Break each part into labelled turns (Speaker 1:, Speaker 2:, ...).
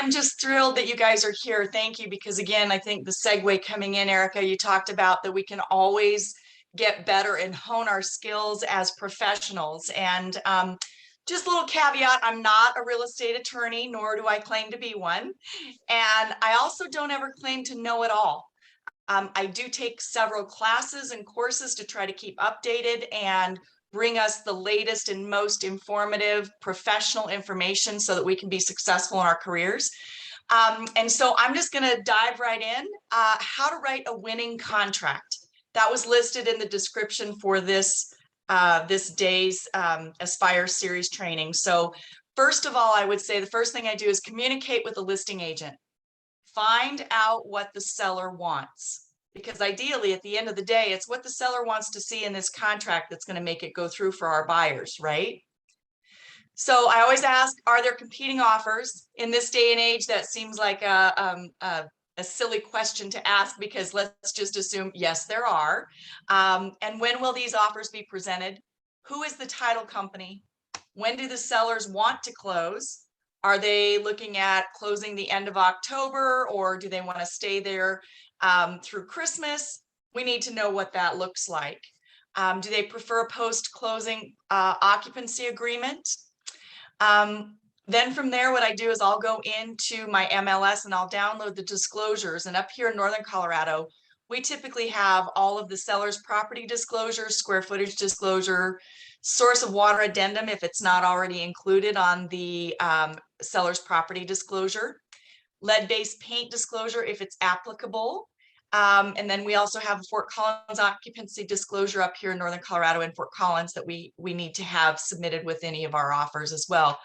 Speaker 1: I'm just thrilled that you guys are here. Thank you, because again, I think the segue coming in, Erica, you talked about that we can always get better and hone our skills as professionals. And just a little caveat, I'm not a real estate attorney, nor do I claim to be one. And I also don't ever claim to know it all. I do take several classes and courses to try to keep updated and bring us the latest and most informative professional information so that we can be successful in our careers. And so I'm just going to dive right in. How to write a winning contract. That was listed in the description for this this day's Aspire series training. So first of all, I would say the first thing I do is communicate with the listing agent. Find out what the seller wants, because ideally at the end of the day, it's what the seller wants to see in this contract that's going to make it go through for our buyers, right? So I always ask, are there competing offers? In this day and age, that seems like a silly question to ask, because let's just assume, yes, there are. And when will these offers be presented? Who is the title company? When do the sellers want to close? Are they looking at closing the end of October, or do they want to stay there through Christmas? We need to know what that looks like. Do they prefer a post-closing occupancy agreement? Then from there, what I do is I'll go into my MLS and I'll download the disclosures. And up here in Northern Colorado, we typically have all of the seller's property disclosure, square footage disclosure, source of water addendum if it's not already included on the seller's property disclosure, lead-based paint disclosure if it's applicable. And then we also have Fort Collins occupancy disclosure up here in Northern Colorado and Fort Collins that we need to have submitted with any of our offers as well.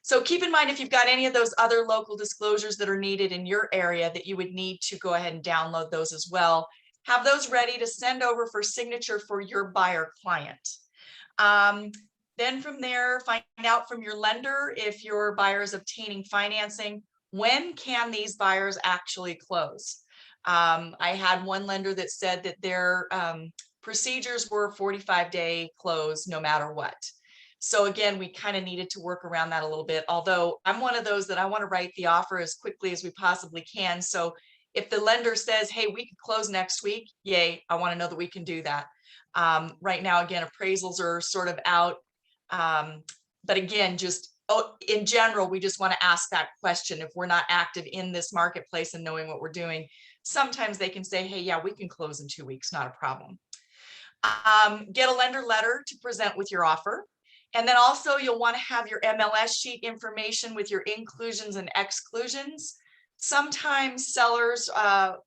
Speaker 1: So keep in mind, if you've got any of those other local disclosures that are needed in your area, that you would need to go ahead and download those as well. Have those ready to send over for signature for your buyer client. Then from there, find out from your lender if your buyer is obtaining financing. When can these buyers actually close? I had one lender that said that their procedures were 45-day close no matter what. So again, we kind of needed to work around that a little bit, although I'm one of those that I want to write the offer as quickly as we possibly can. So if the lender says, hey, we could close next week, yay, I want to know that we can do that. Right now, again, appraisals are sort of out. But again, just in general, we just want to ask that question. If we're not active in this marketplace and knowing what we're doing, sometimes they can say, hey, yeah, we can close in 2 weeks, not a problem. Get a lender letter to present with your offer. And then also you'll want to have your MLS sheet information with your inclusions and exclusions. Sometimes sellers,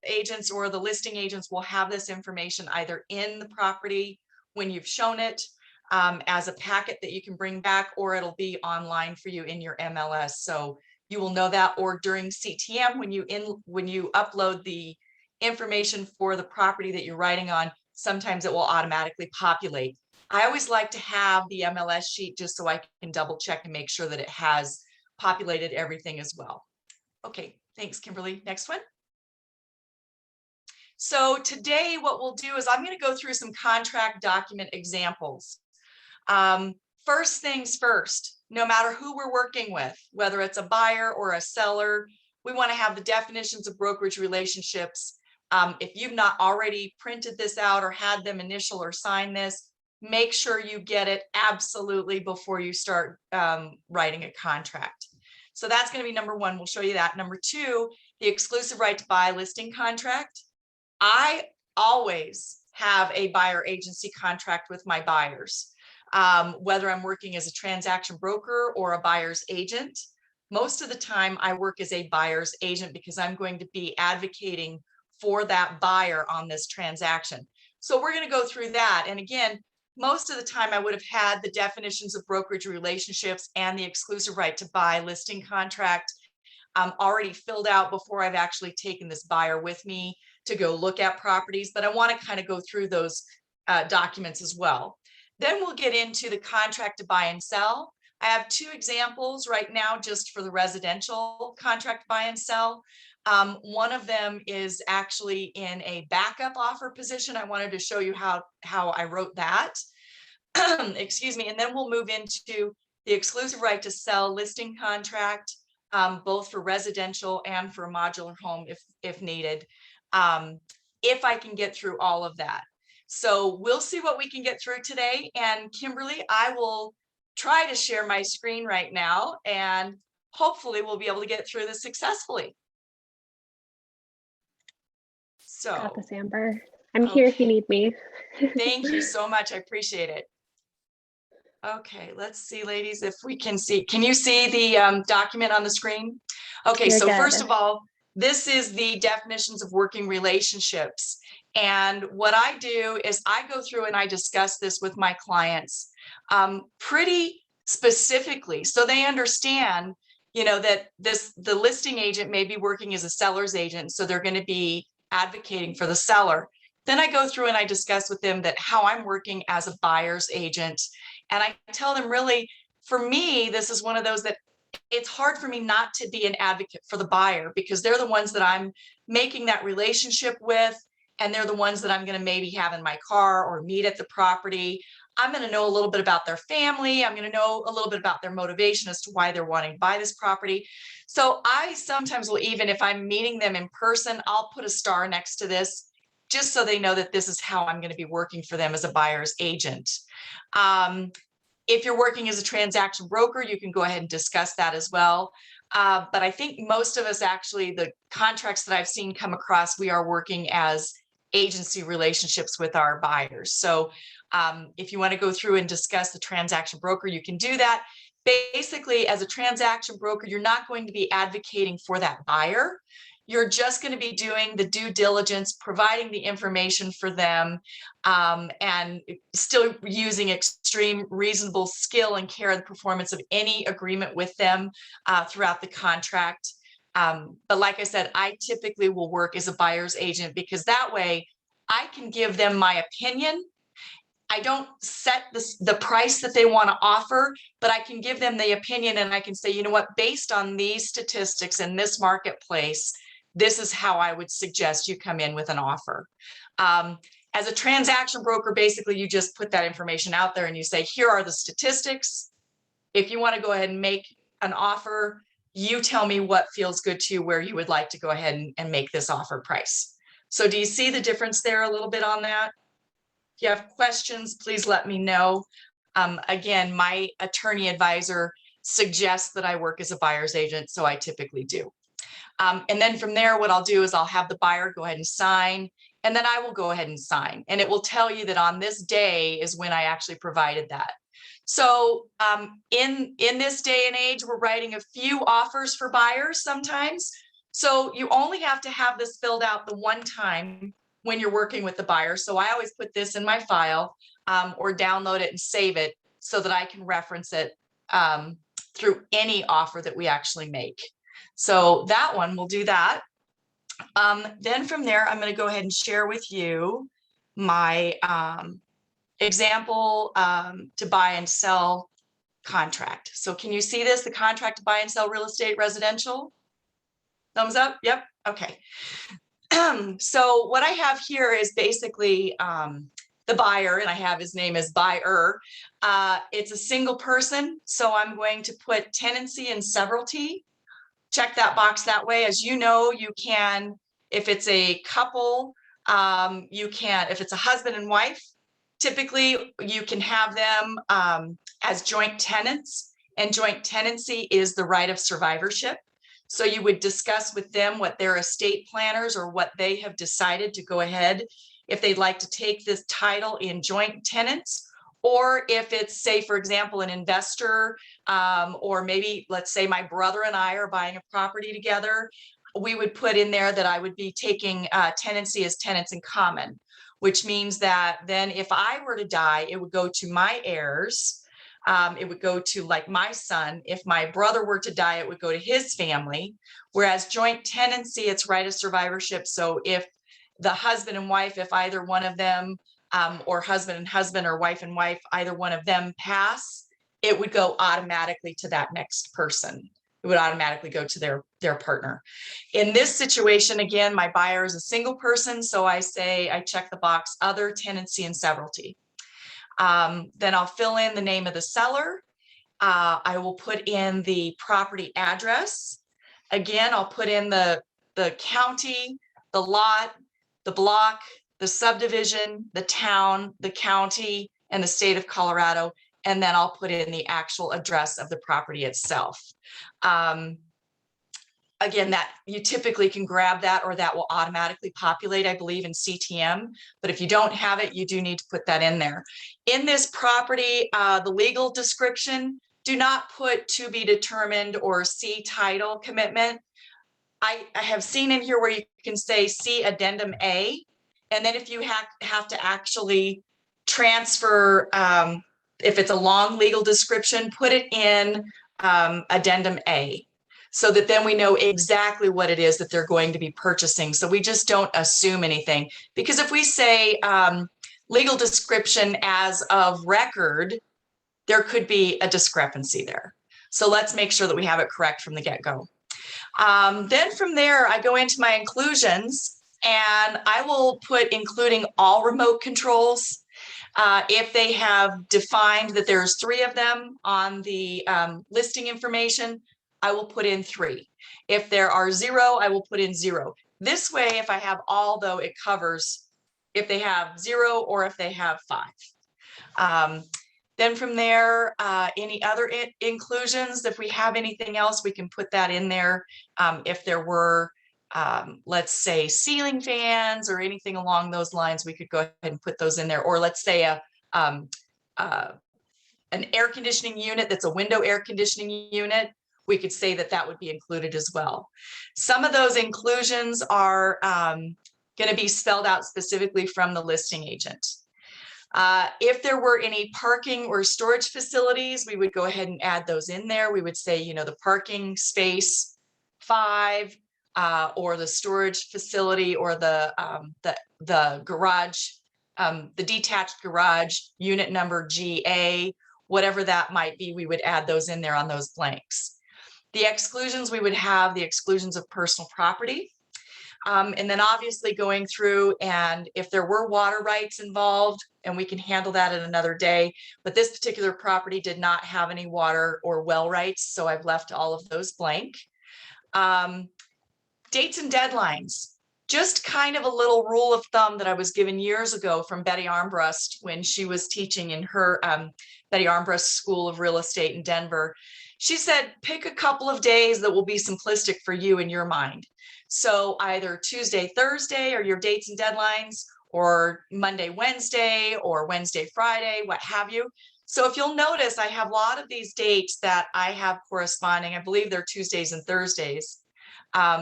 Speaker 1: agents, or the listing agents will have this information either in the property when you've shown it as a packet that you can bring back, or it'll be online for you in your MLS. So you will know that, or during CTM when you upload the information for the property that you're writing on, sometimes it will automatically populate. I always like to have the MLS sheet just so I can double check and make sure that it has populated everything as well. Okay, thanks, Kimberly. Next one. So today what we'll do is I'm going to go through some contract document examples. First things first, no matter who we're working with, whether it's a buyer or a seller, we want to have the definitions of brokerage relationships. If you've not already printed this out or had them initial or sign this, make sure you get it absolutely before you start writing a contract. So that's going to be number one. We'll show you that. Number two, the exclusive right to buy listing contract. I always have a buyer agency contract with my buyers, whether I'm working as a transaction broker or a buyer's agent. Most of the time I work as a buyer's agent because I'm going to be advocating for that buyer on this transaction. So we're going to go through that. And again, most of the time I would have had the definitions of brokerage relationships and the exclusive right to buy listing contract already filled out before I've actually taken this buyer with me to go look at properties, but I want to kind of go through those documents as well. Then we'll get into the contract to buy and sell. I have two examples right now just for the residential contract buy and sell. One of them is actually in a backup offer position. I wanted to show you how I wrote that. Excuse me. And then we'll move into the exclusive right to sell listing contract. both for residential and for a modular home if needed, if I can get through all of that. So we'll see what we can get through today. And Kimberly, I will try to share my screen right now, and hopefully we'll be able to get through this successfully. So
Speaker 2: got this, Amber. I'm here if you need me.
Speaker 1: Thank you so much. I appreciate it. Okay, let's see, ladies, if we can see. Can you see the document on the screen? Okay,
Speaker 2: You're
Speaker 1: so
Speaker 2: good.
Speaker 1: first of all, this is the definitions of working relationships. And what I do is I go through and I discuss this with my clients pretty specifically, so they understand, you know, that the listing agent may be working as a seller's agent, so they're going to be advocating for the seller. Then I go through and I discuss with them that how I'm working as a buyer's agent. And I tell them, really, for me, this is one of those that it's hard for me not to be an advocate for the buyer, because they're the ones that I'm making that relationship with. And they're the ones that I'm going to maybe have in my car or meet at the property. I'm going to know a little bit about their family. I'm going to know a little bit about their motivation as to why they're wanting to buy this property. So I sometimes will, even if I'm meeting them in person, I'll put a star next to this, just so they know that this is how I'm going to be working for them as a buyer's agent. If you're working as a transaction broker, you can go ahead and discuss that as well. But I think most of us, actually, the contracts that I've seen come across, we are working as agency relationships with our buyers. So if you want to go through and discuss the transaction broker, you can do that. Basically, as a transaction broker, you're not going to be advocating for that buyer. You're just going to be doing the due diligence, providing the information for them, and still using extreme reasonable skill and care in the performance of any agreement with them throughout the contract. But like I said, I typically will work as a buyer's agent, because that way I can give them my opinion. I don't set the price that they want to offer, but I can give them the opinion, and I can say, you know what, based on these statistics in this marketplace, this is how I would suggest you come in with an offer. As a transaction broker, basically, you just put that information out there and you say, here are the statistics. If you want to go ahead and make an offer, you tell me what feels good to you, where you would like to go ahead and make this offer price. So do you see the difference there a little bit on that? If you have questions, please let me know. Again, my attorney advisor suggests that I work as a buyer's agent, so I typically do. And then from there, what I'll do is I'll have the buyer go ahead and sign, and then I will go ahead and sign. And it will tell you that on this day is when I actually provided that. So in this day and age, we're writing a few offers for buyers sometimes. So you only have to have this filled out the one time when you're working with the buyer. So I always put this in my file or download it and save it so that I can reference it through any offer that we actually make. So that one, we'll do that. Then from there, I'm going to go ahead and share with you my example to buy and sell contract. So can you see this? The contract to buy and sell real estate residential? Thumbs up? Yep. Okay. So what I have here is basically the buyer, and I have his name as buyer. It's a single person, so I'm going to put tenancy and severalty. Check that box that way. As you know, you can, if it's a couple, you can, if it's a husband and wife, typically you can have them as joint tenants, and joint tenancy is the right of survivorship. So you would discuss with them what their estate planners or what they have decided to go ahead, if they'd like to take this title in joint tenants, or if it's, say, for example, an investor, or maybe let's say my brother and I are buying a property together, we would put in there that I would be taking tenancy as tenants in common, which means that then if I were to die, it would go to my heirs. It would go to, like, my son. If my brother were to die, it would go to his family. Whereas joint tenancy, it's right of survivorship. So if the husband and wife, if either one of them, or husband and husband or wife and wife, either one of them pass, it would go automatically to that next person. It would automatically go to their partner. In this situation, again, my buyer is a single person, so I say, I check the box, other tenancy and severalty. Then I'll fill in the name of the seller, I will put in the property address. Again, I'll put in the county, the lot, the block, the subdivision, the town, the county, and the state of Colorado. And then I'll put in the actual address of the property itself. Again, that you typically can grab that, or that will automatically populate, I believe, in CTM. But if you don't have it, you do need to put that in there. In this property, the legal description, do not put to be determined or see title commitment. I have seen in here where you can say see addendum A, and then if you have to actually transfer, if it's a long legal description, put it in addendum A, so that then we know exactly what it is that they're going to be purchasing. So we just don't assume anything, because if we say legal description as of record, there could be a discrepancy there. So let's make sure that we have it correct from the get-go. Then from there, I go into my inclusions, and I will put including all remote controls. If they have defined that there's 3 of them on the listing information, I will put in 3. If there are 0, I will put in 0. This way, if I have all, though, it covers if they have 0 or if they have 5. Then from there, any other inclusions, if we have anything else, we can put that in there. If there were, let's say, ceiling fans or anything along those lines, we could go ahead and put those in there. Or let's say an air conditioning unit that's a window air conditioning unit, we could say that that would be included as well. Some of those inclusions are going to be spelled out specifically from the listing agent. If there were any parking or storage facilities, we would go ahead and add those in there. We would say, the parking space 5, or the storage facility, or the garage, the detached garage unit number GA, whatever that might be, we would add those in there on those blanks. The exclusions, we would have the exclusions of personal property. And then obviously going through, and if there were water rights involved, and we can handle that in another day, but this particular property did not have any water or well rights, so I've left all of those blank. Dates and deadlines, just kind of a little rule of thumb that I was given years ago from Betty Armbrust when she was teaching in her Betty Armbrust School of Real Estate in Denver. She said, pick a couple of days that will be simplistic for you in your mind. So either Tuesday, Thursday are your dates and deadlines, or Monday, Wednesday, or Wednesday, Friday, what have you. So if you'll notice, I have a lot of these dates that I have corresponding. I believe they're Tuesdays and Thursdays,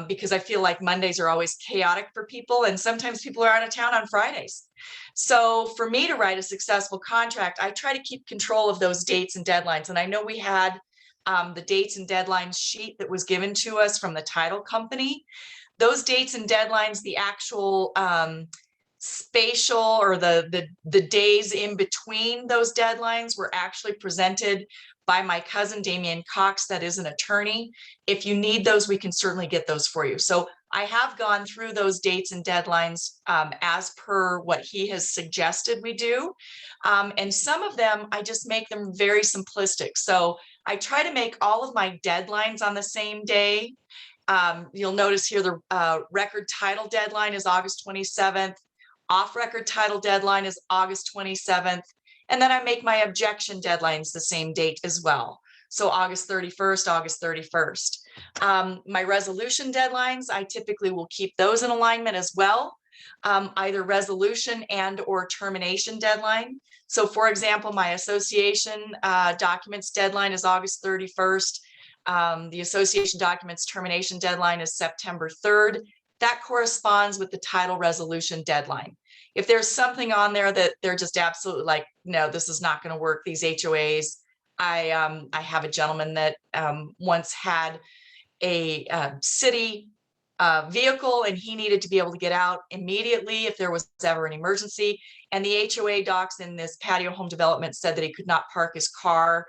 Speaker 1: because I feel like Mondays are always chaotic for people, and sometimes people are out of town on Fridays. So for me to write a successful contract, I try to keep control of those dates and deadlines. And I know we had the dates and deadlines sheet that was given to us from the title company. Those dates and deadlines, the actual spatial, or the days in between those deadlines, were actually presented by my cousin Damian Cox, that is an attorney. If you need those, we can certainly get those for you. So I have gone through those dates and deadlines as per what he has suggested we do. And some of them, I just make them very simplistic. So I try to make all of my deadlines on the same day. You'll notice here the record title deadline is August 27th. Off-record title deadline is August 27th. And then I make my objection deadlines the same date as well. So August 31st, August 31st. My resolution deadlines, I typically will keep those in alignment as well. Either resolution and or termination deadline. So for example, my association documents deadline is August 31st. The association documents termination deadline is September 3rd. That corresponds with the title resolution deadline. If there's something on there that they're just absolutely like, no, this is not going to work, these HOAs. I have a gentleman that once had a city vehicle, and he needed to be able to get out immediately if there was ever an emergency. And the HOA docs in this patio home development said that he could not park his car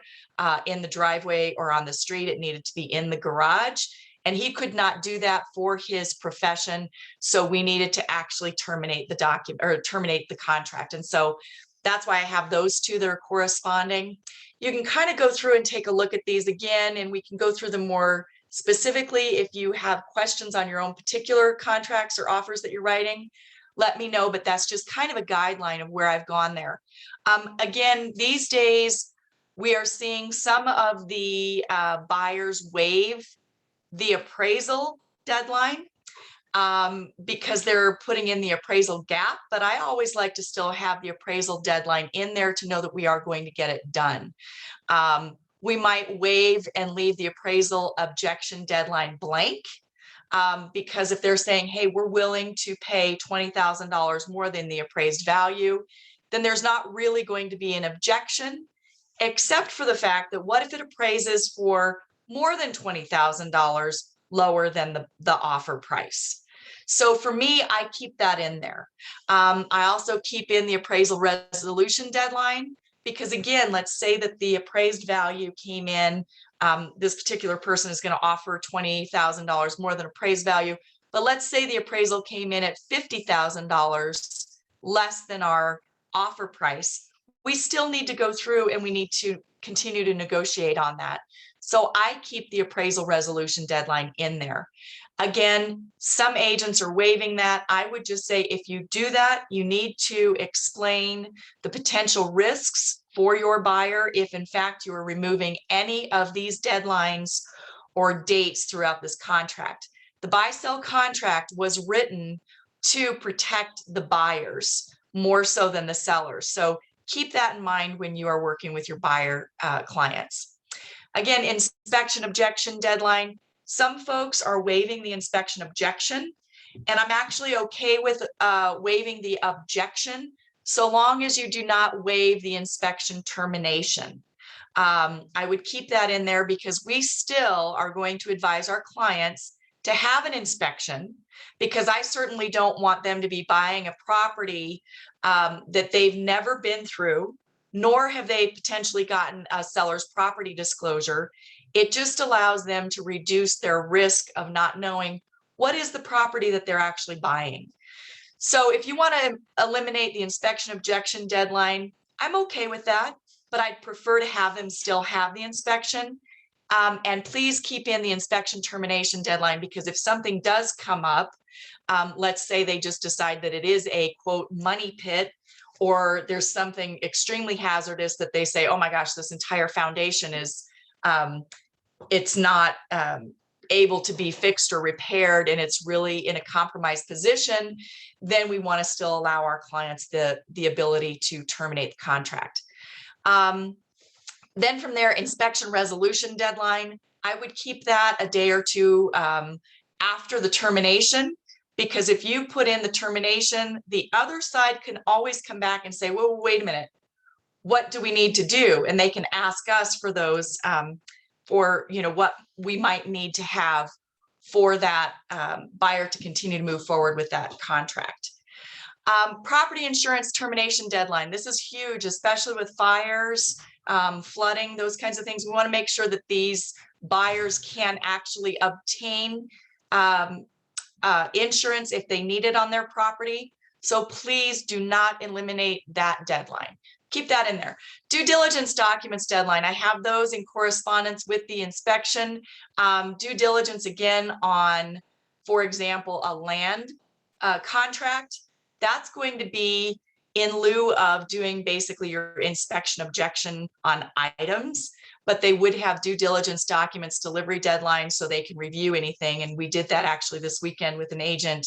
Speaker 1: in the driveway or on the street. It needed to be in the garage. And he could not do that for his profession. So we needed to actually terminate the document, or terminate the contract. And so that's why I have those two that are corresponding. You can kind of go through and take a look at these again, and we can go through them more specifically. If you have questions on your own particular contracts or offers that you're writing, let me know, but that's just kind of a guideline of where I've gone there. Again, these days, we are seeing some of the buyers waive the appraisal deadline because they're putting in the appraisal gap, but I always like to still have the appraisal deadline in there to know that we are going to get it done. We might waive and leave the appraisal objection deadline blank because if they're saying, hey, we're willing to pay $20,000 more than the appraised value, then there's not really going to be an objection, except for the fact that what if it appraises for more than $20,000 lower than the offer price? So for me, I keep that in there. I also keep in the appraisal resolution deadline because, again, let's say that the appraised value came in. This particular person is going to offer $20,000 more than appraised value, but let's say the appraisal came in at $50,000 less than our offer price. We still need to go through and we need to continue to negotiate on that. So I keep the appraisal resolution deadline in there. Again, some agents are waiving that. I would just say if you do that, you need to explain the potential risks for your buyer if in fact you are removing any of these deadlines or dates throughout this contract. The buy-sell contract was written to protect the buyers more so than the sellers. So keep that in mind when you are working with your buyer clients. Again, inspection objection deadline. Some folks are waiving the inspection objection, and I'm actually okay with waiving the objection so long as you do not waive the inspection termination. I would keep that in there because we still are going to advise our clients to have an inspection, because I certainly don't want them to be buying a property that they've never been through, nor have they potentially gotten a seller's property disclosure. It just allows them to reduce their risk of not knowing what is the property that they're actually buying. So if you want to eliminate the inspection objection deadline, I'm okay with that, but I'd prefer to have them still have the inspection. And please keep in the inspection termination deadline, because if something does come up, let's say they just decide that it is a quote money pit, or there's something extremely hazardous that they say, oh my gosh, this entire foundation is, it's not able to be fixed or repaired, and it's really in a compromised position, then we want to still allow our clients the ability to terminate the contract. Then from there, inspection resolution deadline, I would keep that a day or two after the termination, because if you put in the termination, the other side can always come back and say, well, wait a minute, what do we need to do? And they can ask us for those, for what we might need to have for that buyer to continue to move forward with that contract. Property insurance termination deadline. This is huge, especially with fires, flooding, those kinds of things. We want to make sure that these buyers can actually obtain insurance if they need it on their property. So please do not eliminate that deadline. Keep that in there. Due diligence documents deadline. I have those in correspondence with the inspection. Due diligence again on, for example, a land contract. That's going to be in lieu of doing basically your inspection objection on items, but they would have due diligence documents delivery deadlines so they can review anything. And we did that actually this weekend with an agent.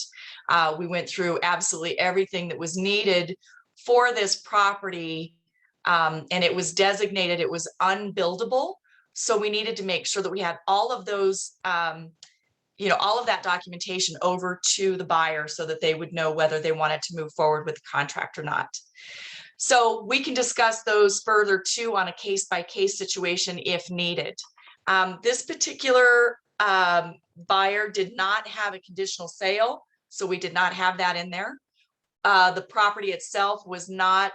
Speaker 1: We went through absolutely everything that was needed for this property, and it was designated, it was unbuildable. So we needed to make sure that we had all of those, all of that documentation over to the buyer so that they would know whether they wanted to move forward with the contract or not. So we can discuss those further too on a case-by-case situation if needed. This particular buyer did not have a conditional sale, so we did not have that in there. The property itself was not,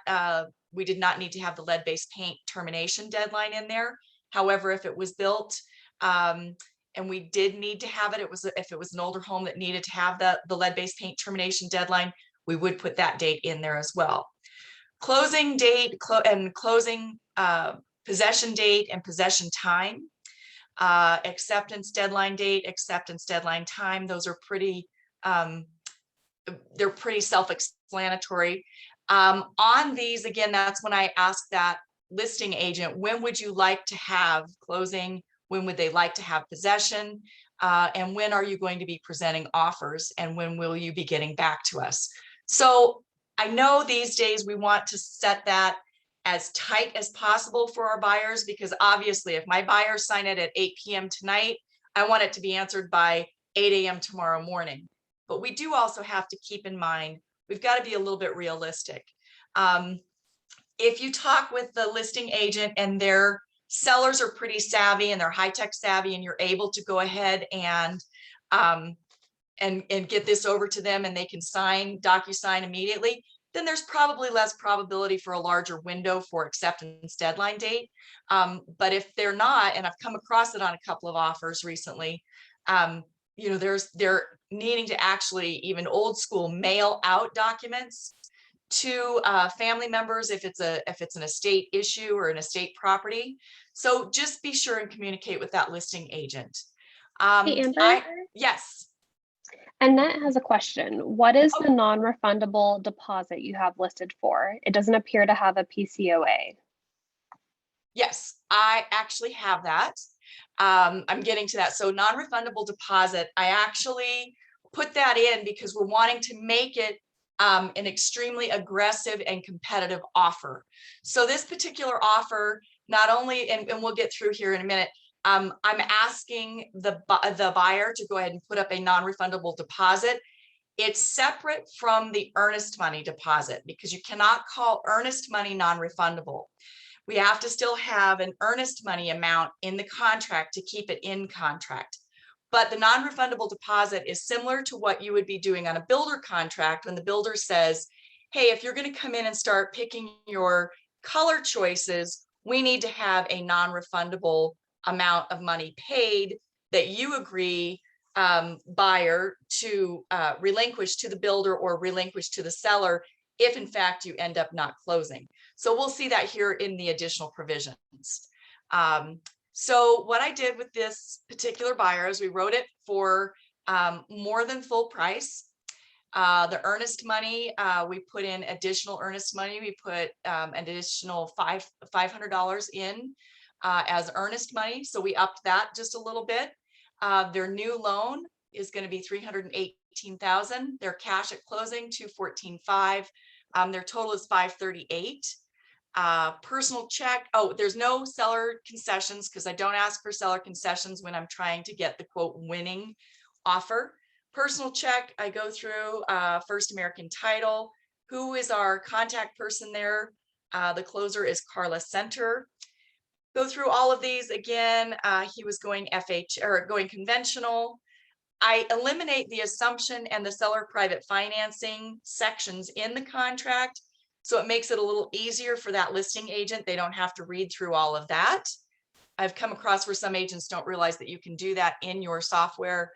Speaker 1: we did not need to have the lead-based paint termination deadline in there. However, if it was built, and we did need to have it, if it was an older home that needed to have the lead-based paint termination deadline, we would put that date in there as well. Closing date and closing possession date and possession time, acceptance deadline date, acceptance deadline time. Those are pretty, they're pretty self-explanatory. On these, again, that's when I ask that listing agent, when would you like to have closing? When would they like to have possession? And when are you going to be presenting offers? And when will you be getting back to us? So I know these days we want to set that as tight as possible for our buyers, because obviously if my buyers sign it at 8 p.m. tonight, I want it to be answered by 8 a.m. tomorrow morning. But we do also have to keep in mind, we've got to be a little bit realistic. If you talk with the listing agent and their sellers are pretty savvy and they're high-tech savvy, and you're able to go ahead and get this over to them and they can sign DocuSign immediately, then there's probably less probability for a larger window for acceptance deadline date. But if they're not, and I've come across it on a couple of offers recently, you know, they're needing to actually even old school mail out documents to family members if it's an estate issue or an estate property. So just be sure and communicate with that listing agent.
Speaker 2: Hey, Amber,
Speaker 1: Yes.
Speaker 2: Annette has a question. What is the non-refundable deposit you have listed for? It doesn't appear to have a PCOA.
Speaker 1: Yes, I actually have that. I'm getting to that. So non-refundable deposit, I actually put that in because we're wanting to make it an extremely aggressive and competitive offer. So this particular offer, not only, and we'll get through here in a minute, I'm asking the buyer to go ahead and put up a non-refundable deposit. It's separate from the earnest money deposit because you cannot call earnest money non-refundable. We have to still have an earnest money amount in the contract to keep it in contract. But the non-refundable deposit is similar to what you would be doing on a builder contract when the builder says, hey, if you're going to come in and start picking your color choices, we need to have a non-refundable amount of money paid that you agree, buyer, to relinquish to the builder or relinquish to the seller if in fact you end up not closing. So we'll see that here in the additional provisions. So what I did with this particular buyer is we wrote it for more than full price. The earnest money, we put in additional earnest money. We put an additional $500 in as earnest money. So we upped that just a little bit. Their new loan is going to be $318,000. Their cash at closing $214,500. Their total is $538,000. Personal check. Oh, there's no seller concessions because I don't ask for seller concessions when I'm trying to get the quote winning offer. Personal check, I go through First American Title. Who is our contact person there? The closer is Carla Center. Go through all of these again. He was going FH or going conventional. I eliminate the assumption and the seller private financing sections in the contract. So it makes it a little easier for that listing agent. They don't have to read through all of that. I've come across where some agents don't realize that you can do that in your software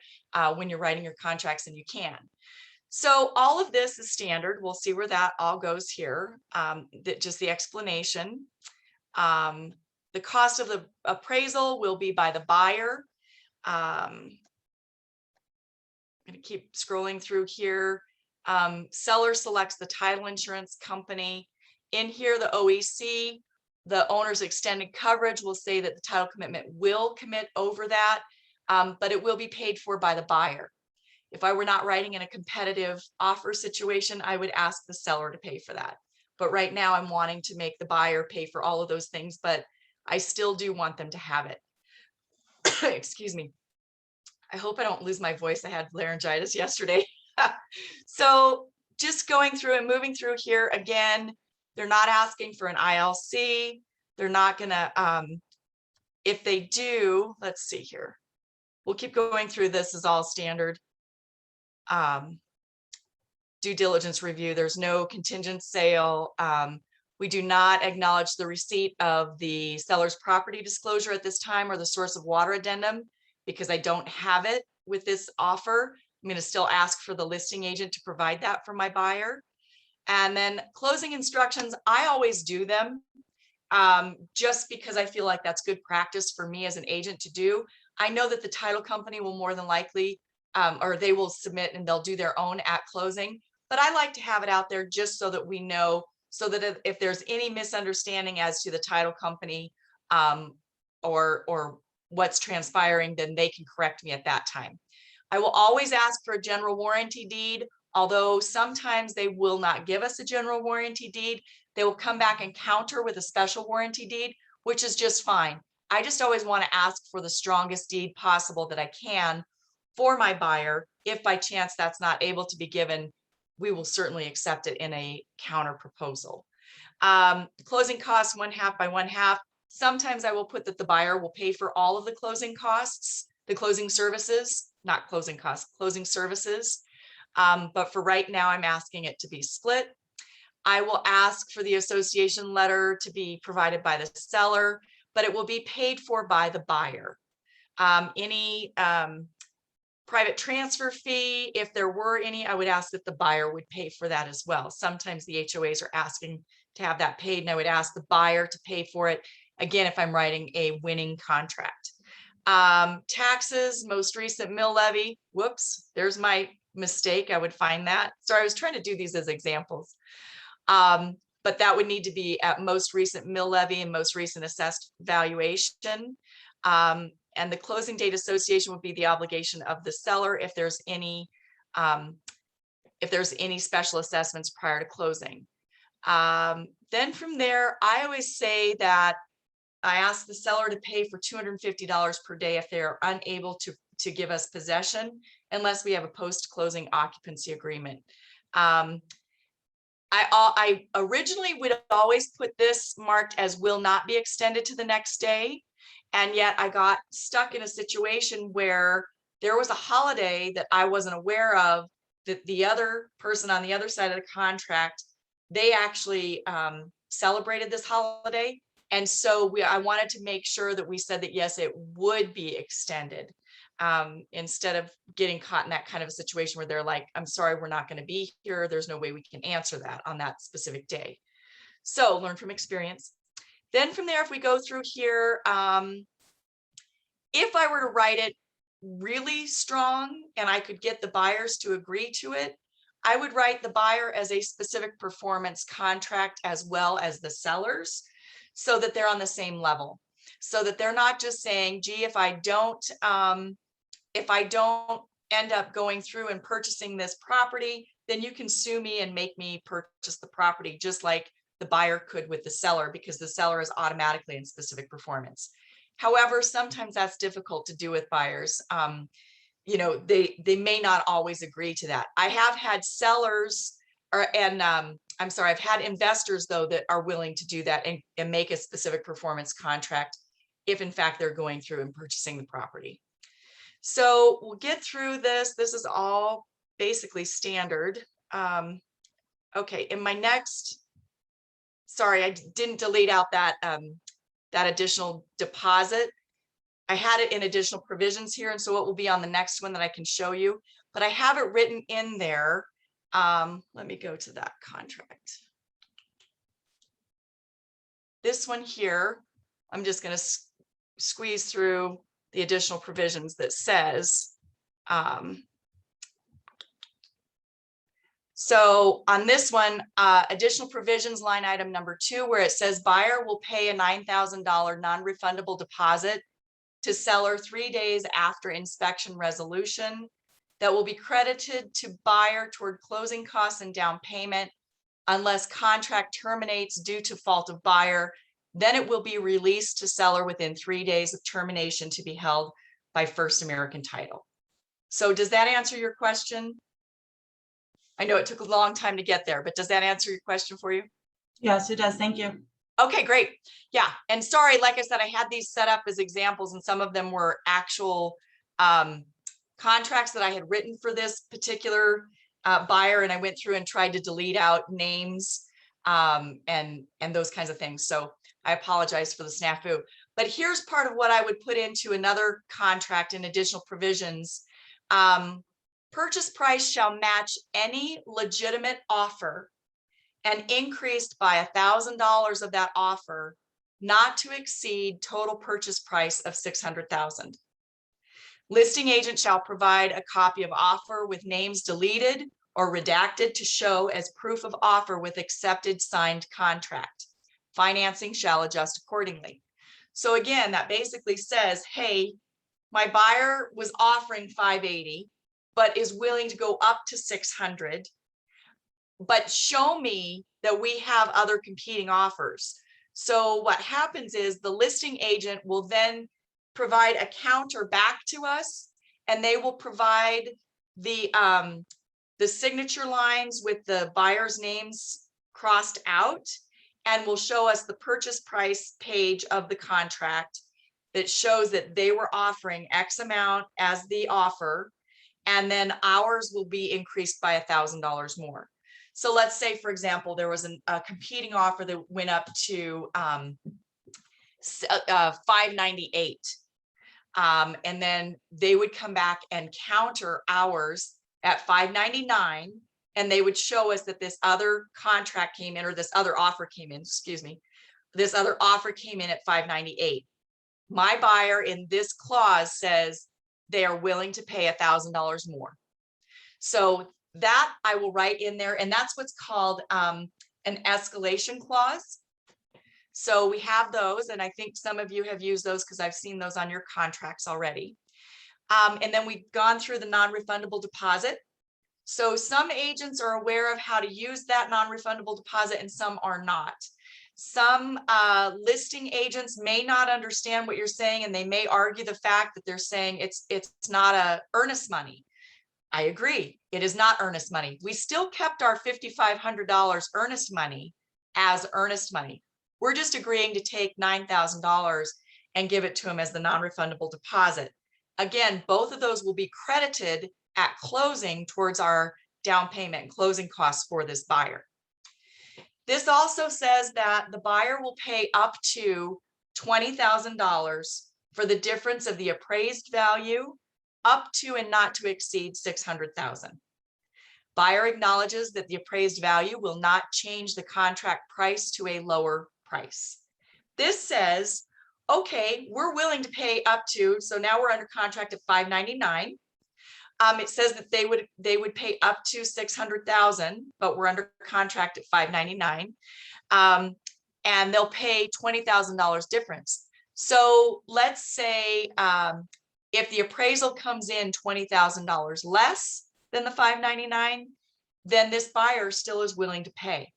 Speaker 1: when you're writing your contracts, and you can. So all of this is standard. We'll see where that all goes here. Just the explanation. The cost of the appraisal will be by the buyer. I'm going to keep scrolling through here. Seller selects the title insurance company. In here, the OEC, the owner's extended coverage will say that the title commitment will commit over that, but it will be paid for by the buyer. If I were not writing in a competitive offer situation, I would ask the seller to pay for that. But right now I'm wanting to make the buyer pay for all of those things, but I still do want them to have it. Excuse me. I hope I don't lose my voice. I had laryngitis yesterday. So just going through and moving through here again, they're not asking for an ILC. They're not gonna, if they do, let's see here. We'll keep going through. This is all standard. Due diligence review. There's no contingent sale. We do not acknowledge the receipt of the seller's property disclosure at this time or the source of water addendum because I don't have it with this offer. I'm going to still ask for the listing agent to provide that for my buyer. And then closing instructions, I always do them. just because I feel like that's good practice for me as an agent to do. I know that the title company will more than likely, or they will submit and they'll do their own at closing, but I like to have it out there just so that we know, so that if there's any misunderstanding as to the title company, or what's transpiring, then they can correct me at that time. I will always ask for a general warranty deed, although sometimes they will not give us a general warranty deed. They will come back and counter with a special warranty deed, which is just fine. I just always want to ask for the strongest deed possible that I can for my buyer. If by chance that's not able to be given, we will certainly accept it in a counter proposal. Closing costs 1/2 by 1/2. Sometimes I will put that the buyer will pay for all of the closing costs, the closing services, not closing costs, closing services. But for right now, I'm asking it to be split. I will ask for the association letter to be provided by the seller, but it will be paid for by the buyer. Any private transfer fee, if there were any, I would ask that the buyer would pay for that as well. Sometimes the HOAs are asking to have that paid, and I would ask the buyer to pay for it. Again, if I'm writing a winning contract. Taxes, most recent mill levy. Whoops, there's my mistake. I would find that. Sorry, I was trying to do these as examples. But that would need to be at most recent mill levy and most recent assessed valuation. And the closing date association would be the obligation of the seller if there's any special assessments prior to closing. Then from there, I always say that I ask the seller to pay for $250 per day if they're unable to give us possession, unless we have a post-closing occupancy agreement. I originally would always put this marked as will not be extended to the next day. And yet I got stuck in a situation where there was a holiday that I wasn't aware of, that the other person on the other side of the contract, they actually celebrated this holiday. And so I wanted to make sure that we said that, yes, it would be extended, instead of getting caught in that kind of a situation where they're like, I'm sorry, we're not going to be here. There's no way we can answer that on that specific day. So learn from experience. Then from there, if we go through here, if I were to write it really strong and I could get the buyers to agree to it, I would write the buyer as a specific performance contract as well as the sellers, so that they're on the same level, so that they're not just saying, gee, if I don't end up going through and purchasing this property, then you can sue me and make me purchase the property, just like the buyer could with the seller, because the seller is automatically in specific performance. However, sometimes that's difficult to do with buyers. You know, they may not always agree to that. I have had sellers, I've had investors though that are willing to do that and make a specific performance contract if in fact they're going through and purchasing the property. So we'll get through this. This is all basically standard. Okay, in my next, sorry, I didn't delete out that that additional deposit. I had it in additional provisions here, and so it will be on the next one that I can show you, but I have it written in there. Let me go to that contract. This one here, I'm just going to squeeze through the additional provisions that says, so on this one, additional provisions line item number 2, where it says buyer will pay a $9,000 non-refundable deposit to seller 3 days after inspection resolution, that will be credited to buyer toward closing costs and down payment unless contract terminates due to fault of buyer. Then it will be released to seller within 3 days of termination to be held by First American Title. So does that answer your question? I know it took a long time to get there, but does that answer your question for you?
Speaker 3: Yes, it does. Thank you.
Speaker 1: Okay, great. Yeah, and sorry, like I said, I had these set up as examples, and some of them were actual contracts that I had written for this particular buyer, and I went through and tried to delete out names and those kinds of things. So I apologize for the snafu. But here's part of what I would put into another contract in additional provisions. Purchase price shall match any legitimate offer and increased by $1,000 of that offer not to exceed total purchase price of $600,000. Listing agent shall provide a copy of offer with names deleted or redacted to show as proof of offer with accepted signed contract. Financing shall adjust accordingly. So again, that basically says, hey, my buyer was offering 580, but is willing to go up to 600, but show me that we have other competing offers. So what happens is the listing agent will then provide a counter back to us, and they will provide the signature lines with the buyer's names crossed out, and will show us the purchase price page of the contract that shows that they were offering X amount as the offer, and then ours will be increased by $1,000 more. So let's say, for example, there was a competing offer that went up to 598. And then they would come back and counter ours at 599, and they would show us that this other contract came in, or this other offer came in, excuse me, this other offer came in at 598. My buyer in this clause says they are willing to pay $1,000 more. So that I will write in there, and that's what's called an escalation clause. So we have those, and I think some of you have used those because I've seen those on your contracts already. And then we've gone through the non-refundable deposit. So some agents are aware of how to use that non-refundable deposit and some are not. Some listing agents may not understand what you're saying, and they may argue the fact that they're saying it's not a earnest money. I agree, it is not earnest money. We still kept our $5,500 earnest money as earnest money. We're just agreeing to take $9,000 and give it to them as the non-refundable deposit. Again, both of those will be credited at closing towards our down payment and closing costs for this buyer. This also says that the buyer will pay up to $20,000 for the difference of the appraised value up to and not to exceed $600,000. Buyer acknowledges that the appraised value will not change the contract price to a lower price. This says, okay, we're willing to pay up to, so now we're under contract at $599. It says that they would pay up to $600,000, but we're under contract at $599, and they'll pay $20,000 difference. So let's say if the appraisal comes in $20,000 less than the $599, then this buyer still is willing to pay,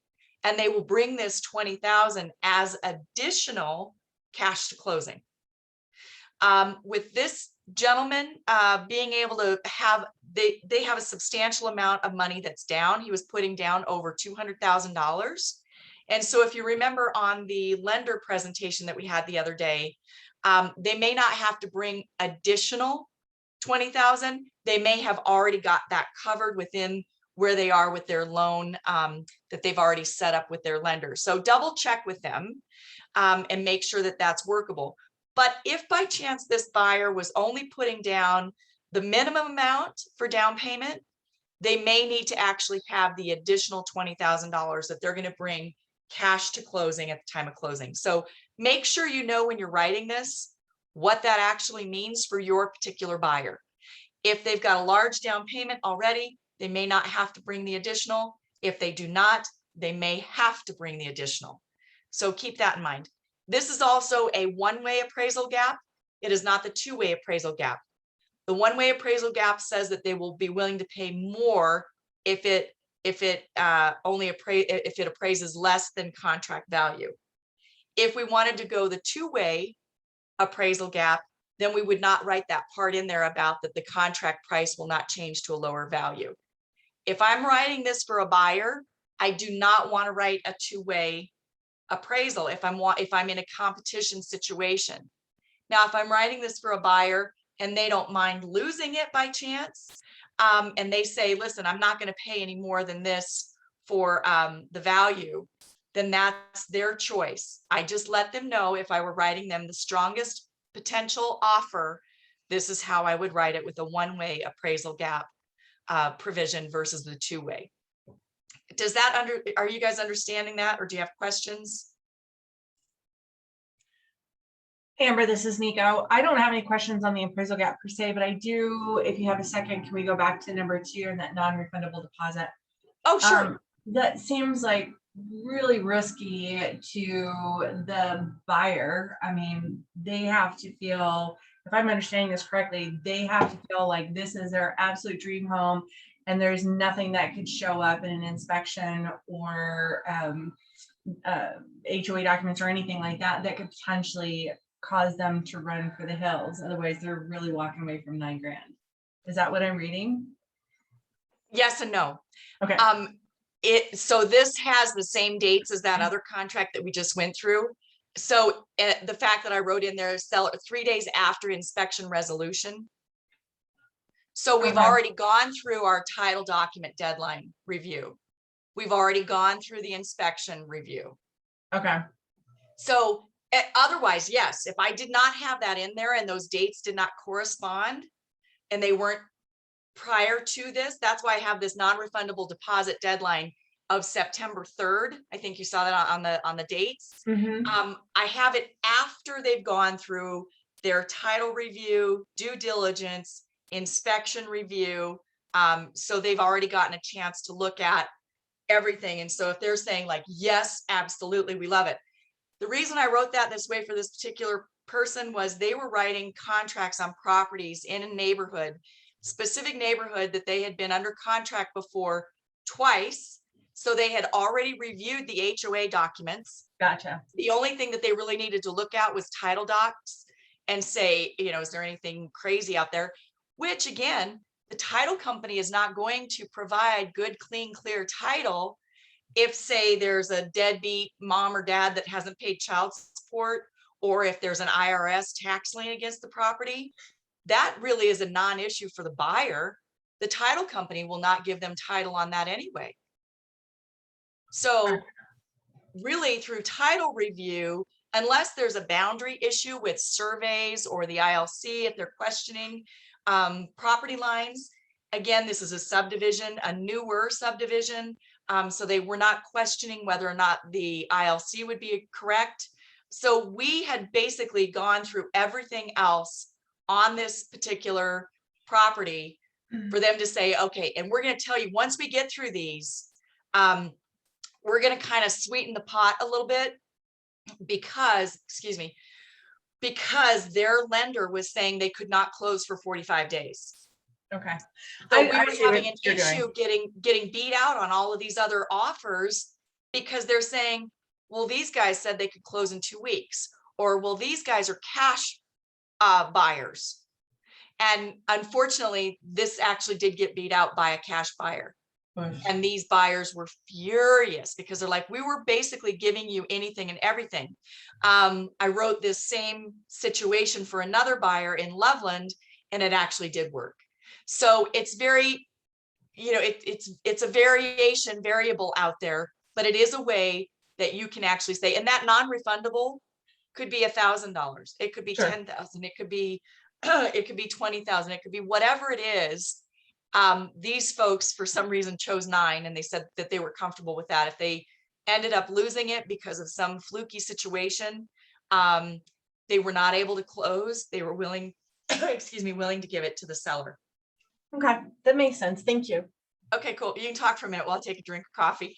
Speaker 1: and they will bring this $20,000 as additional cash to closing. With this gentleman being able to have, they have a substantial amount of money that's down. He was putting down over $200,000. And so if you remember on the lender presentation that we had the other day, they may not have to bring additional $20,000. They may have already got that covered within where they are with their loan that they've already set up with their lender. So double check with them and make sure that that's workable. But if by chance this buyer was only putting down the minimum amount for down payment, they may need to actually have the additional $20,000 that they're going to bring cash to closing at the time of closing. So make sure you know when you're writing this, what that actually means for your particular buyer. If they've got a large down payment already, they may not have to bring the additional. If they do not, they may have to bring the additional. So keep that in mind. This is also a one-way appraisal gap. It is not the two-way appraisal gap. The one-way appraisal gap says that they will be willing to pay more if it appraises less than contract value. If we wanted to go the two-way appraisal gap, then we would not write that part in there about that the contract price will not change to a lower value. If I'm writing this for a buyer, I do not want to write a two-way appraisal if I'm in a competition situation. Now, if I'm writing this for a buyer and they don't mind losing it by chance, and they say, listen, I'm not going to pay any more than this for the value, then that's their choice. I just let them know if I were writing them the strongest potential offer, this is how I would write it with a one-way appraisal gap provision versus the two-way. Are you guys understanding that, or do you have questions?
Speaker 3: Amber, this is Nico. I don't have any questions on the appraisal gap per se, but I do, if you have a second, can we go back to number 2 and that non-refundable deposit?
Speaker 1: Oh, sure.
Speaker 3: That seems like really risky to the buyer. I mean, they have to feel, if I'm understanding this correctly, they have to feel like this is their absolute dream home and there's nothing that could show up in an inspection or HOA documents or anything like that that could potentially cause them to run for the hills. Otherwise, they're really walking away from $9,000. Is that what I'm reading?
Speaker 1: Yes and no.
Speaker 3: Okay.
Speaker 1: So this has the same dates as that other contract that we just went through. So the fact that I wrote in there, seller 3 days after inspection resolution. So we've
Speaker 3: Okay.
Speaker 1: already gone through our title document deadline review. We've already gone through the inspection review.
Speaker 3: Okay.
Speaker 1: So otherwise, yes, if I did not have that in there and those dates did not correspond and they weren't prior to this, that's why I have this non-refundable deposit deadline of September 3rd. I think you saw that on the dates.
Speaker 3: Mm-hmm.
Speaker 1: I have it after they've gone through their title review, due diligence, inspection review. So they've already gotten a chance to look at everything. And so if they're saying like, yes, absolutely, we love it. The reason I wrote that this way for this particular person was they were writing contracts on properties in a neighborhood, specific neighborhood that they had been under contract before twice. So they had already reviewed the HOA documents.
Speaker 3: Gotcha.
Speaker 1: The only thing that they really needed to look at was title docs and say, you know, is there anything crazy out there? Which again, the title company is not going to provide good, clean, clear title if, say, there's a deadbeat mom or dad that hasn't paid child support, or if there's an IRS tax lien against the property. That really is a non-issue for the buyer. The title company will not give them title on that anyway. So really through title review, unless there's a boundary issue with surveys or the ILC, if they're questioning property lines, again, this is a subdivision, a newer subdivision. So they were not questioning whether or not the ILC would be correct. So we had basically gone through everything else on this particular property for them to say, okay, and we're going to tell you, once we get through these, we're going to kind of sweeten the pot a little bit because, excuse me, because their lender was saying they could not close for 45 days.
Speaker 3: Okay.
Speaker 1: So
Speaker 3: I
Speaker 1: we were
Speaker 3: see
Speaker 1: having
Speaker 3: what
Speaker 1: an
Speaker 3: you're
Speaker 1: issue getting beat out on all of these other offers because they're saying, well, these guys said they could close in 2 weeks, or well, these guys are cash buyers. And unfortunately, this actually did get beat out by a cash buyer. And these buyers were furious because they're like, we were basically giving you anything and everything. I wrote this same situation for another buyer in Loveland, and it actually did work. So it's very, you know, it's a variable out there, but it is a way that you can actually say, and that non-refundable could be $1,000. It could be
Speaker 3: Sure.
Speaker 1: 10,000. It could be, it could be 20,000. It could be whatever it is. These folks, for some reason, chose 9, and they said that they were comfortable with that. If they ended up losing it because of some fluky situation, they were not able to close. They were willing, excuse me, willing to give it to the seller.
Speaker 3: Okay, that makes sense. Thank you.
Speaker 1: Okay, cool. You can talk for a minute while I take a drink of coffee.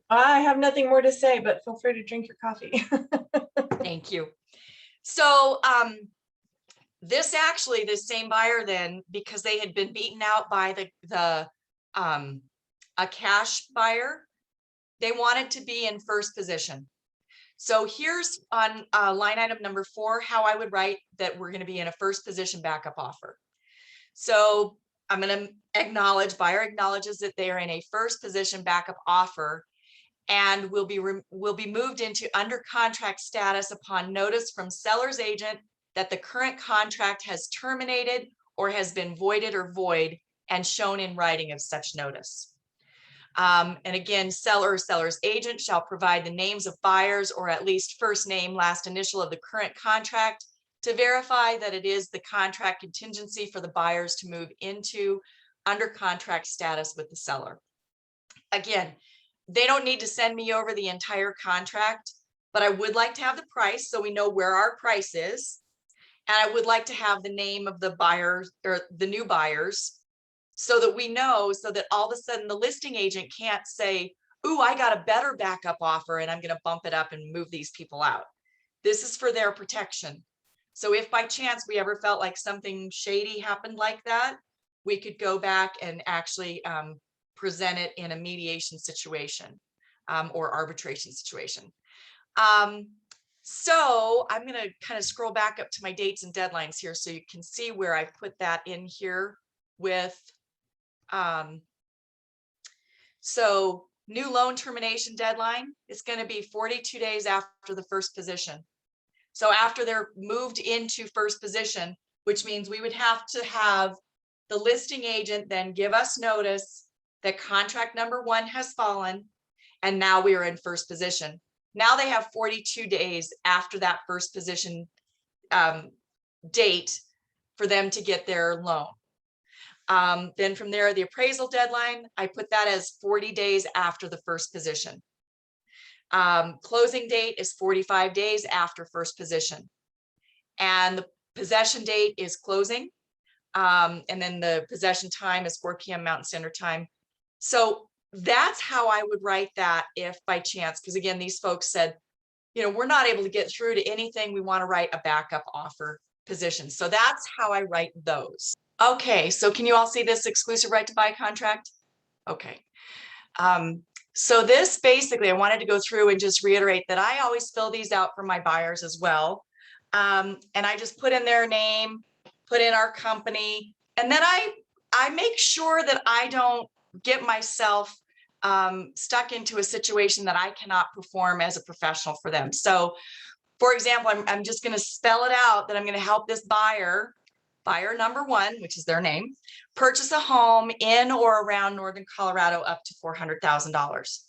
Speaker 3: I have nothing more to say, but feel free to drink your coffee.
Speaker 1: Thank you. So this actually, the same buyer then, because they had been beaten out by a cash buyer, they wanted to be in first position. So here's on line item number 4, how I would write that we're going to be in a first position backup offer. So I'm going to acknowledge, buyer acknowledges that they are in a first position backup offer and will be moved into under contract status upon notice from seller's agent that the current contract has terminated or has been voided or void and shown in writing of such notice. And again, seller or seller's agent shall provide the names of buyers or at least first name, last initial of the current contract to verify that it is the contract contingency for the buyers to move into under contract status with the seller. Again, they don't need to send me over the entire contract, but I would like to have the price so we know where our price is. And I would like to have the name of the buyers or the new buyers so that we know, so that all of a sudden the listing agent can't say, ooh, I got a better backup offer and I'm going to bump it up and move these people out. This is for their protection. So if by chance we ever felt like something shady happened like that, we could go back and actually present it in a mediation situation or arbitration situation. So I'm going to kind of scroll back up to my dates and deadlines here so you can see where I put that in here with. So new loan termination deadline is going to be 42 days after the first position. So after they're moved into first position, which means we would have to have the listing agent then give us notice that contract number 1 has fallen and now we are in first position. Now they have 42 days after that first position date for them to get their loan. Then from there, the appraisal deadline, I put that as 40 days after the first position. Closing date is 45 days after first position. And the possession date is closing. And then the possession time is 4 p.m. Mountain Standard Time. So that's how I would write that if by chance, because again, these folks said, you know, we're not able to get through to anything. We want to write a backup offer position. So that's how I write those. Okay, so can you all see this exclusive right to buy contract? Okay. So this basically, I wanted to go through and just reiterate that I always fill these out for my buyers as well. And I just put in their name, put in our company, and then I make sure that I don't get myself stuck into a situation that I cannot perform as a professional for them. So for example, I'm just going to spell it out that I'm going to help this buyer number 1, which is their name, purchase a home in or around Northern Colorado up to $400,000.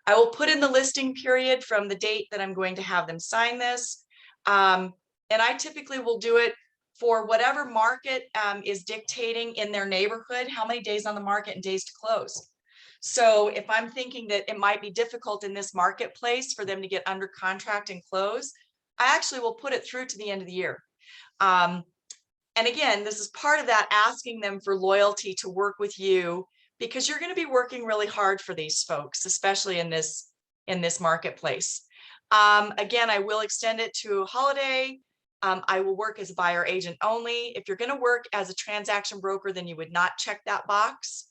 Speaker 1: I will put in the listing period from the date that I'm going to have them sign this. And I typically will do it for whatever market is dictating in their neighborhood, how many days on the market and days to close. So if I'm thinking that it might be difficult in this marketplace for them to get under contract and close, I actually will put it through to the end of the year. And again, this is part of that, asking them for loyalty to work with you, because you're going to be working really hard for these folks, especially in this marketplace. Again, I will extend it to a holiday. I will work as a buyer agent only. If you're going to work as a transaction broker, then you would not check that box.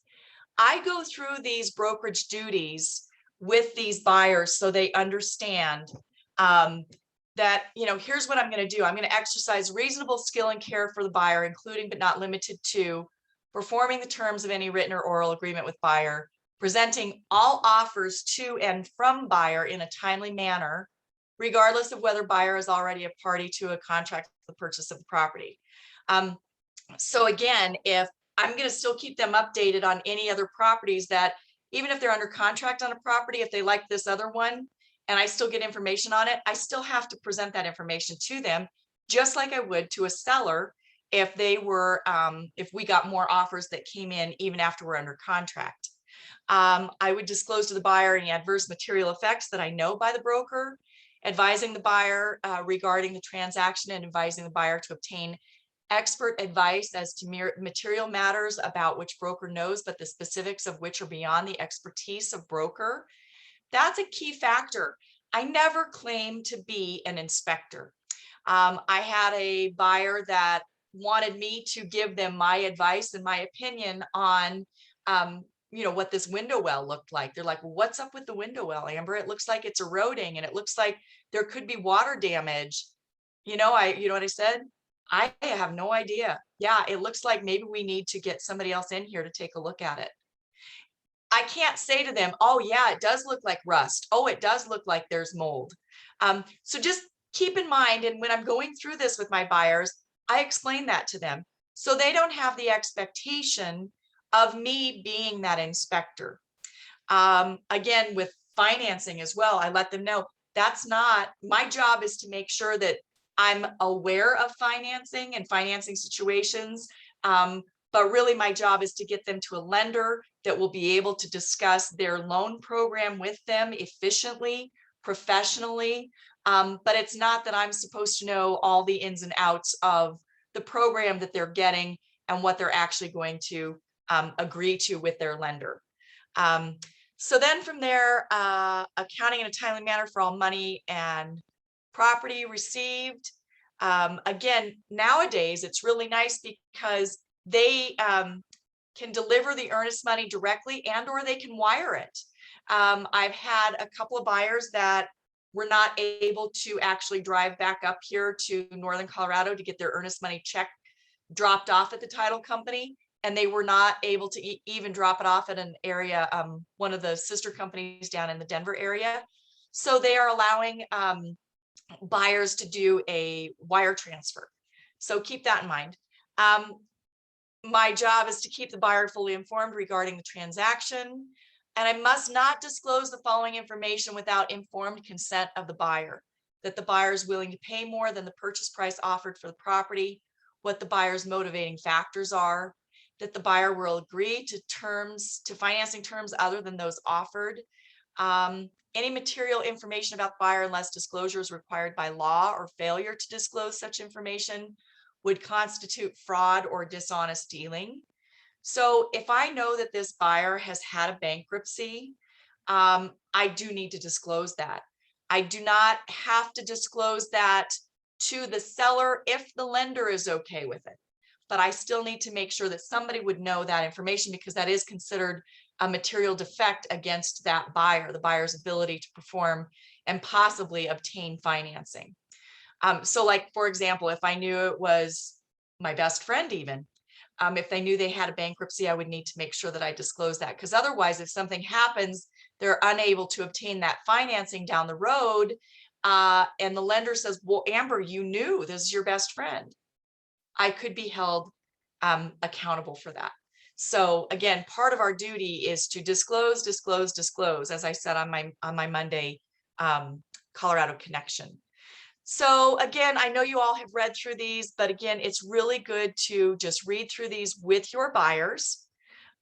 Speaker 1: I go through these brokerage duties with these buyers so they understand that, you know, here's what I'm going to do. I'm going to exercise reasonable skill and care for the buyer, including but not limited to performing the terms of any written or oral agreement with buyer, presenting all offers to and from buyer in a timely manner, regardless of whether buyer is already a party to a contract for the purchase of the property. So again, if I'm going to still keep them updated on any other properties that, even if they're under contract on a property, if they like this other one and I still get information on it, I still have to present that information to them, just like I would to a seller if they were, if we got more offers that came in even after we're under contract. I would disclose to the buyer any adverse material effects that I know by the broker, advising the buyer regarding the transaction and advising the buyer to obtain expert advice as to material matters about which broker knows, but the specifics of which are beyond the expertise of broker. That's a key factor. I never claim to be an inspector. I had a buyer that wanted me to give them my advice and my opinion on, you know, what this window well looked like. They're like, well, what's up with the window well, Amber? It looks like it's eroding and it looks like there could be water damage. You know what I said? I have no idea. Yeah, it looks like maybe we need to get somebody else in here to take a look at it. I can't say to them, oh yeah, it does look like rust. Oh, it does look like there's mold. So just keep in mind, and when I'm going through this with my buyers, I explain that to them so they don't have the expectation of me being that inspector. Again, with financing as well, I let them know that's not my job. Is to make sure that I'm aware of financing and financing situations. But really my job is to get them to a lender that will be able to discuss their loan program with them efficiently, professionally, But it's not that I'm supposed to know all the ins and outs of the program that they're getting and what they're actually going to agree to with their lender. So then from there, accounting in a timely manner for all money and property received. Again, nowadays, it's really nice because they can deliver the earnest money directly and or they can wire it. I've had a couple of buyers that were not able to actually drive back up here to Northern Colorado to get their earnest money check dropped off at the title company. And they were not able to even drop it off at an area, one of the sister companies down in the Denver area. So they are allowing buyers to do a wire transfer. So keep that in mind. My job is to keep the buyer fully informed regarding the transaction, and I must not disclose the following information without informed consent of the buyer: that the buyer is willing to pay more than the purchase price offered for the property, what the buyer's motivating factors are, that the buyer will agree to financing terms other than those offered. Any material information about the buyer, unless disclosure is required by law or failure to disclose such information, would constitute fraud or dishonest dealing. So if I know that this buyer has had a bankruptcy, I do need to disclose that. I do not have to disclose that to the seller if the lender is okay with it. But I still need to make sure that somebody would know that information, because that is considered a material defect against that buyer, the buyer's ability to perform and possibly obtain financing. So like, for example, if I knew it was my best friend, even if they knew they had a bankruptcy, I would need to make sure that I disclose that, because otherwise, if something happens, they're unable to obtain that financing down the road. And the lender says, well, Amber, you knew this is your best friend. I could be held accountable for that. So again, part of our duty is to disclose, as I said on my Monday Colorado Connection. So again, I know you all have read through these, but again, it's really good to just read through these with your buyers.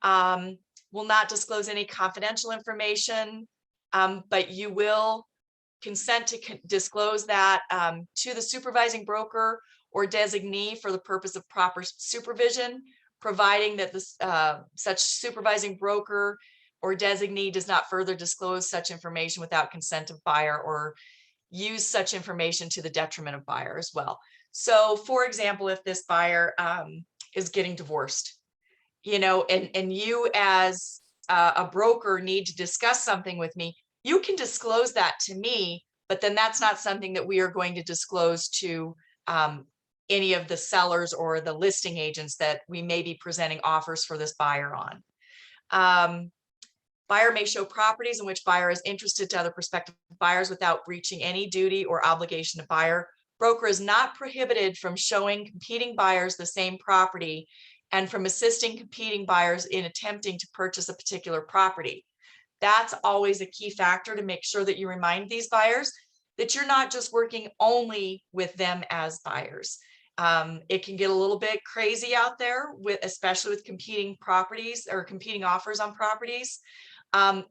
Speaker 1: Will not disclose any confidential information, but you will consent to disclose that to the supervising broker or designee for the purpose of proper supervision, providing that this such supervising broker or designee does not further disclose such information without consent of buyer or use such information to the detriment of buyer as well. So for example, if this buyer is getting divorced, you know, and you as a broker need to discuss something with me, you can disclose that to me, but then that's not something that we are going to disclose to any of the sellers or the listing agents that we may be presenting offers for this buyer on. Buyer may show properties in which buyer is interested to other prospective buyers without breaching any duty or obligation to buyer. Broker is not prohibited from showing competing buyers the same property and from assisting competing buyers in attempting to purchase a particular property. That's always a key factor to make sure that you remind these buyers that you're not just working only with them as buyers. It can get a little bit crazy out there, especially with competing properties or competing offers on properties.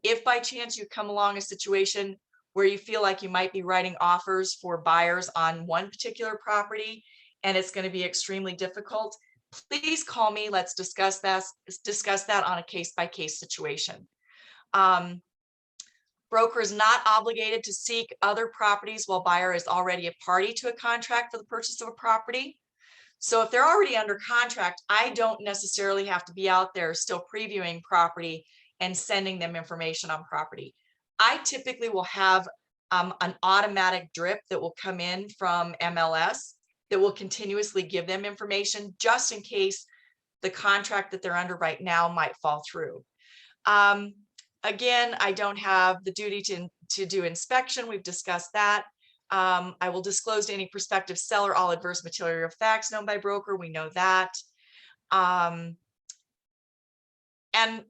Speaker 1: If by chance you come along a situation where you feel like you might be writing offers for buyers on one particular property and it's going to be extremely difficult, please call me. Let's discuss that on a case-by-case situation. Broker is not obligated to seek other properties while buyer is already a party to a contract for the purchase of a property. So if they're already under contract, I don't necessarily have to be out there still previewing property and sending them information on property. I typically will have an automatic drip that will come in from MLS that will continuously give them information just in case the contract that they're under right now might fall through. Again, I don't have the duty to do inspection. We've discussed that. I will disclose to any prospective seller all adverse material facts known by broker. We know that. And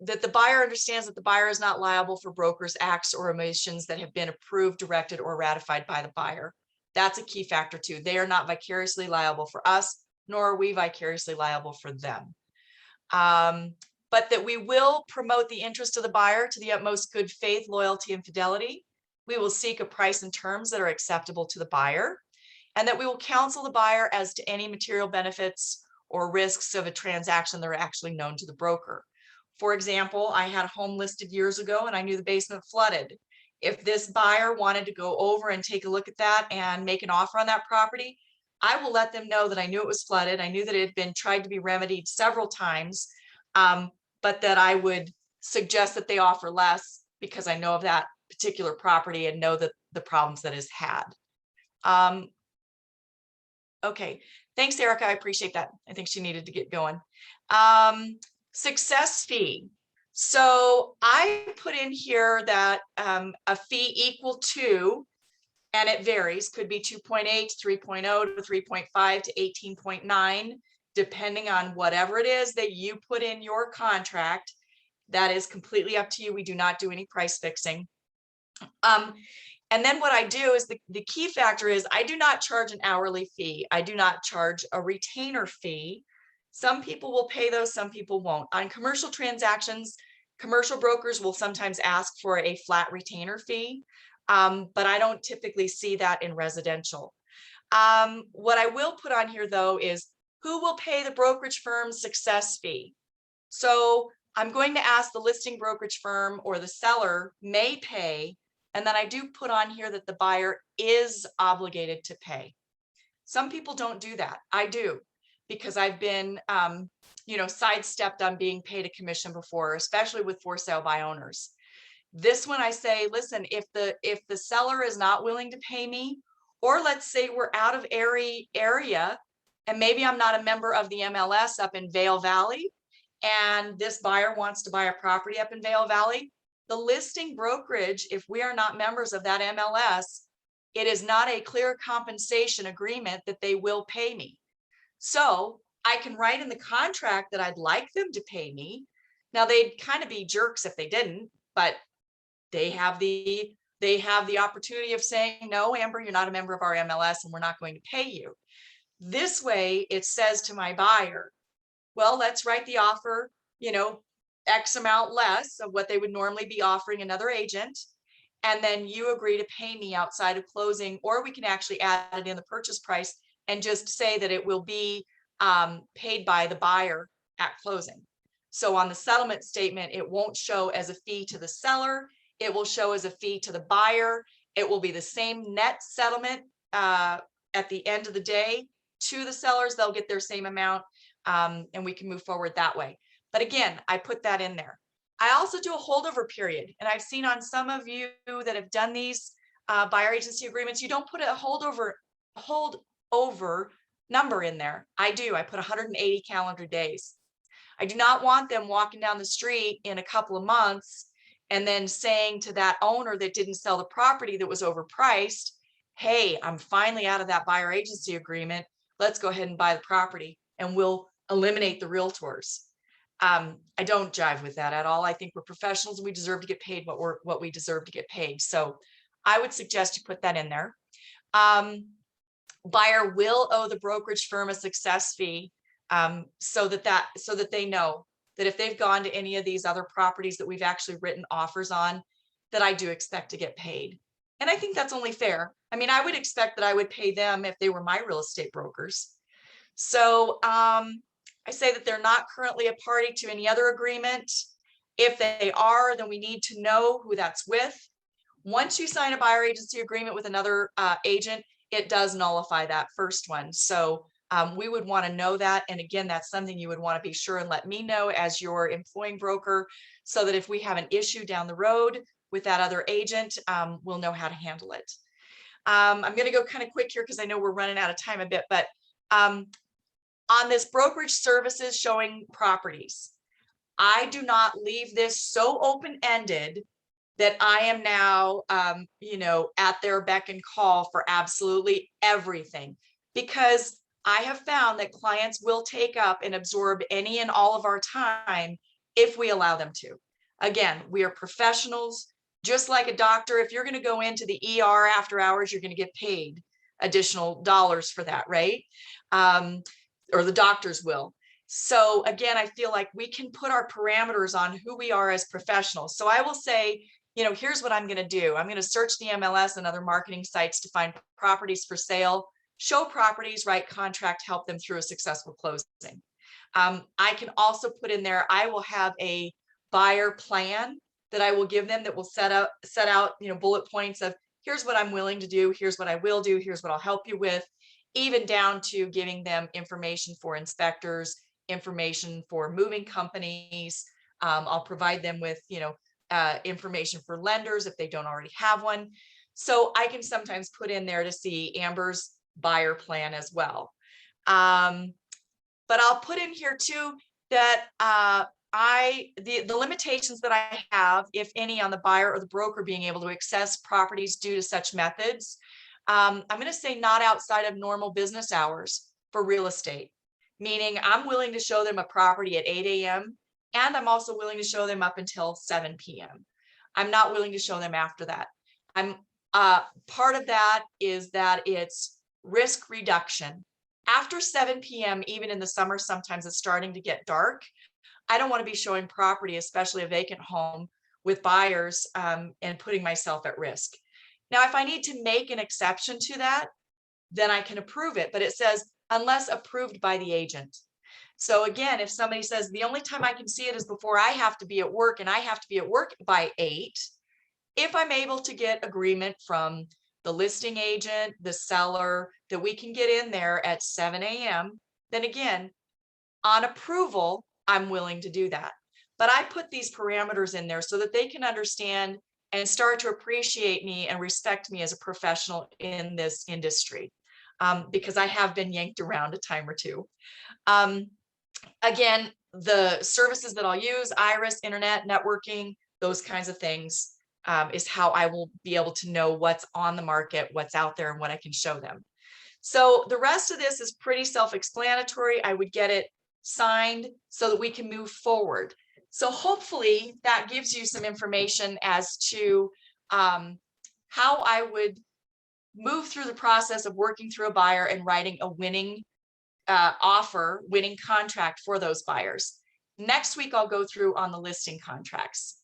Speaker 1: that the buyer understands that the buyer is not liable for broker's acts or omissions that have been approved, directed, or ratified by the buyer. That's a key factor too. They are not vicariously liable for us, nor are we vicariously liable for them. But that we will promote the interest of the buyer to the utmost good faith, loyalty, and fidelity. We will seek a price and terms that are acceptable to the buyer, and that we will counsel the buyer as to any material benefits or risks of a transaction that are actually known to the broker. For example, I had a home listed years ago and I knew the basement flooded. If this buyer wanted to go over and take a look at that and make an offer on that property, I will let them know that I knew it was flooded. I knew that it had been tried to be remedied several times, but that I would suggest that they offer less because I know of that particular property and know that the problems that it's had. Okay, thanks, Erica. I appreciate that. I think she needed to get going. Success fee. So I put in here that a fee equal to, and it varies, could be 2.8 to 3.0 to 3.5 to 18.9, depending on whatever it is that you put in your contract. That is completely up to you. We do not do any price fixing. And then what I do is the key factor is I do not charge an hourly fee. I do not charge a retainer fee. Some people will pay those, some people won't. On commercial transactions, commercial brokers will sometimes ask for a flat retainer fee, but I don't typically see that in residential. What I will put on here though is who will pay the brokerage firm's success fee. So I'm going to ask the listing brokerage firm or the seller may pay. And then I do put on here that the buyer is obligated to pay. Some people don't do that. I do, because I've been, sidestepped on being paid a commission before, especially with for sale by owners. This one I say, listen, if the seller is not willing to pay me, or let's say we're out of area, and maybe I'm not a member of the MLS up in Vail Valley, and this buyer wants to buy a property up in Vail Valley, the listing brokerage, if we are not members of that MLS, it is not a clear compensation agreement that they will pay me. So I can write in the contract that I'd like them to pay me. Now they'd kind of be jerks if they didn't, but they have the opportunity of saying, no, Amber, you're not a member of our MLS and we're not going to pay you. This way it says to my buyer, well, let's write the offer, X amount less of what they would normally be offering another agent. And then you agree to pay me outside of closing, or we can actually add it in the purchase price and just say that it will be paid by the buyer at closing. So on the settlement statement, it won't show as a fee to the seller. It will show as a fee to the buyer. It will be the same net settlement at the end of the day to the sellers. They'll get their same amount, and we can move forward that way. But again, I put that in there. I also do a holdover period. And I've seen on some of you that have done these buyer agency agreements, you don't put a holdover number in there. I do. I put 180 calendar days. I do not want them walking down the street in a couple of months and then saying to that owner that didn't sell the property that was overpriced, hey, I'm finally out of that buyer agency agreement. Let's go ahead and buy the property and we'll eliminate the realtors. I don't jive with that at all. I think we're professionals and we deserve to get paid what we deserve to get paid. So I would suggest you put that in there. Buyer will owe the brokerage firm a success fee, so that they know that if they've gone to any of these other properties that we've actually written offers on, that I do expect to get paid. And I think that's only fair. I mean, I would expect that I would pay them if they were my real estate brokers. So I say that they're not currently a party to any other agreement. If they are, then we need to know who that's with. Once you sign a buyer agency agreement with another agent, it does nullify that first one. So we would want to know that. And again, that's something you would want to be sure and let me know as your employing broker, so that if we have an issue down the road with that other agent, we'll know how to handle it. I'm going to go kind of quick here because I know we're running out of time a bit, but on this brokerage services showing properties, I do not leave this so open-ended that I am now, at their beck and call for absolutely everything, because I have found that clients will take up and absorb any and all of our time if we allow them to. Again, we are professionals, just like a doctor. If you're going to go into the ER after hours, you're going to get paid additional dollars for that, right? Or the doctors will. So again, I feel like we can put our parameters on who we are as professionals. So I will say, here's what I'm going to do. I'm going to search the MLS and other marketing sites to find properties for sale, show properties, write contract, help them through a successful closing. I can also put in there, I will have a buyer plan that I will give them that will set out, bullet points of here's what I'm willing to do. Here's what I will do. Here's what I'll help you with, even down to giving them information for inspectors, information for moving companies. I'll provide them with, information for lenders if they don't already have one. So I can sometimes put in there to see Amber's buyer plan as well. But I'll put in here too that the limitations that I have, if any, on the buyer or the broker being able to access properties due to such methods. I'm going to say not outside of normal business hours for real estate, meaning I'm willing to show them a property at 8 a.m. and I'm also willing to show them up until 7 p.m. I'm not willing to show them after that. Part of that is that it's risk reduction. After 7 p.m., even in the summer, sometimes it's starting to get dark. I don't want to be showing property, especially a vacant home, with buyers and putting myself at risk. Now, if I need to make an exception to that, then I can approve it, but it says unless approved by the agent. So again, if somebody says the only time I can see it is before I have to be at work and I have to be at work by 8, if I'm able to get agreement from the listing agent, the seller, that we can get in there at 7 a.m., then again, on approval, I'm willing to do that. But I put these parameters in there so that they can understand and start to appreciate me and respect me as a professional in this industry, because I have been yanked around a time or two. Again, the services that I'll use, Iris, internet, networking, those kinds of things, is how I will be able to know what's on the market, what's out there, and what I can show them. So the rest of this is pretty self-explanatory. I would get it signed so that we can move forward. So hopefully that gives you some information as to how I would move through the process of working through a buyer and writing a winning offer, winning contract for those buyers. Next week, I'll go through on the listing contracts.